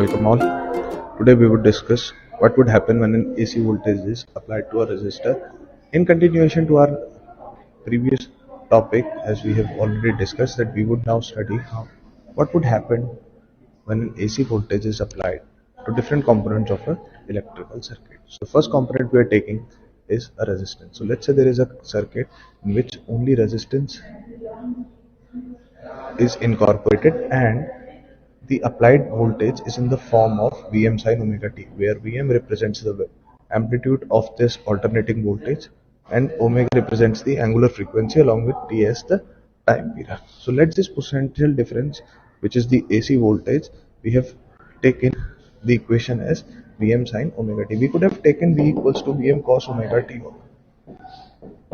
welcome all. Today we would discuss what would happen when an AC voltage is applied to a resistor. In continuation to our previous topic, as we have already discussed, that we would now study what would happen when an AC voltage is applied to different components of an electrical circuit. So the first component we are taking is a resistance. So let's say there is a circuit in which only resistance is incorporated and the applied voltage is in the form of Vm sin omega t, where Vm represents the amplitude of this alternating voltage and omega represents the angular frequency along with t as the time period. So let this potential difference, which is the AC voltage, we have taken the equation as Vm sin omega t. We could have taken V equals to Vm cos omega t.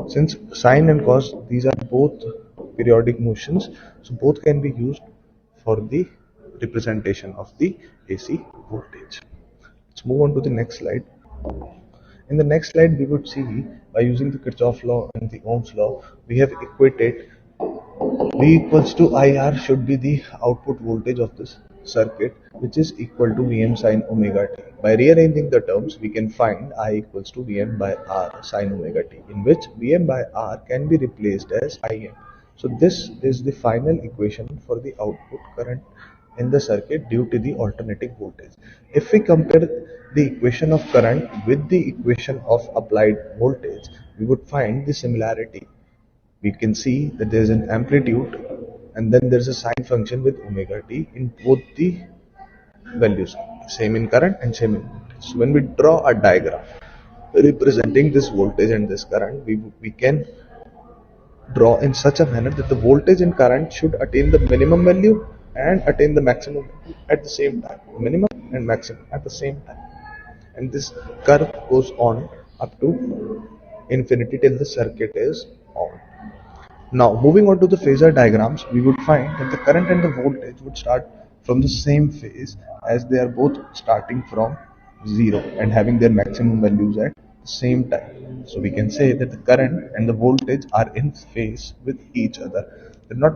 Since sine and cos, these are both periodic motions, so both can be used for the representation of the AC voltage. Let's move on to the next slide. In the next slide, we would see by using the Kirchhoff law and the Ohm's law, we have equated V equals to IR should be the output voltage of this circuit, which is equal to Vm sin omega t. By rearranging the terms, we can find I equals to Vm by R sin omega t, in which Vm by R can be replaced as Im. So this is the final equation for the output current in the circuit due to the alternating voltage. If we compare the equation of current with the equation of applied voltage, we would find the similarity. We can see that there is an amplitude and then there is a sine function with omega t in both the values, same in current and same in voltage. So when we draw a diagram representing this voltage and this current, we can draw in such a manner that the voltage and current should attain the minimum value and attain the maximum value at the same time, minimum and maximum at the same time, and this curve goes on up to infinity till the circuit is on. Now moving on to the phasor diagrams, we would find that the current and the voltage would start from the same phase, as they are both starting from 0 and having their maximum values at the same time. So we can say that the current and the voltage are in phase with each other. They're not,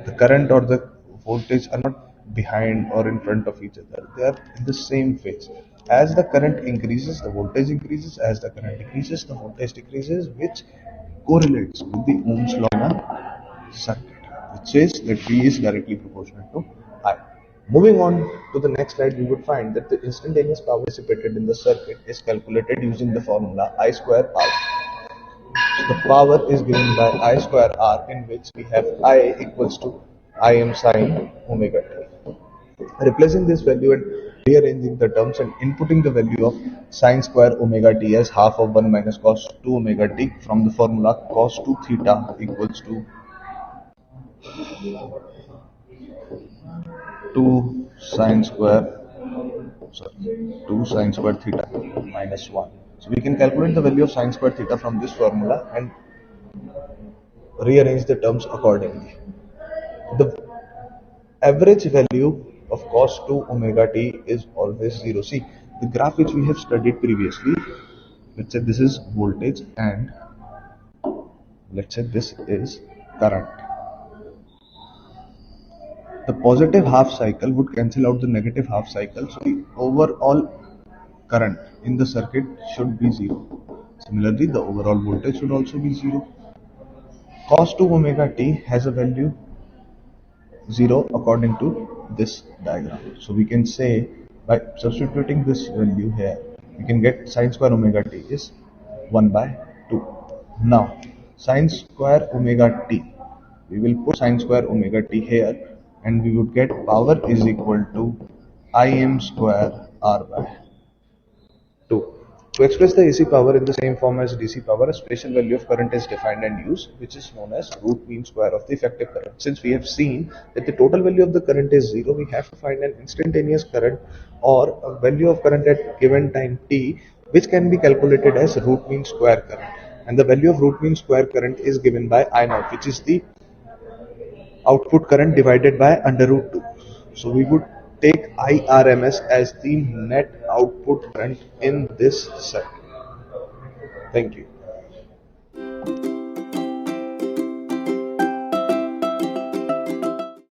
the current or the voltage are not behind or in front of each other. They are in the same phase. As the current increases, the voltage increases. As the current decreases, the voltage decreases, which correlates with the Ohm's law in a circuit, which says that V is directly proportional to I. Moving on to the next slide, we would find that the instantaneous power dissipated in the circuit is calculated using the formula I square R. So the power is given by I square R, in which we have I equals to Im sin omega t. Replacing this value and rearranging the terms and inputting the value of sine square omega t as half of 1 minus cos 2 omega t from the formula cos 2 theta equals to 2 sine square 2 sine square theta minus 1. So we can calculate the value of sine square theta from this formula and rearrange the terms accordingly. The average value of cos 2 omega t is always 0. See, the graph which we have studied previously, let's say this is voltage and let's say this is current. The positive half cycle would cancel out the negative half cycle, so the overall current in the circuit should be 0. Similarly, the overall voltage should also be 0. Cos 2 omega t has a value 0 according to this diagram. So we can say by substituting this value here, we can get sine square omega t is 1 by 2. Now sine square omega t, we will put sine square omega t here and we would get power is equal to Im square R by 2. To express the AC power in the same form as DC power, a special value of current is defined and used, which is known as root mean square of the effective current. Since we have seen that the total value of the current is 0, we have to find an instantaneous current or a value of current at given time t, which can be calculated as root mean square current. And the value of root mean square current is given by I naught, which is the output current divided by under root 2. So we would take IRMS as the net output current in this circuit. Thank you.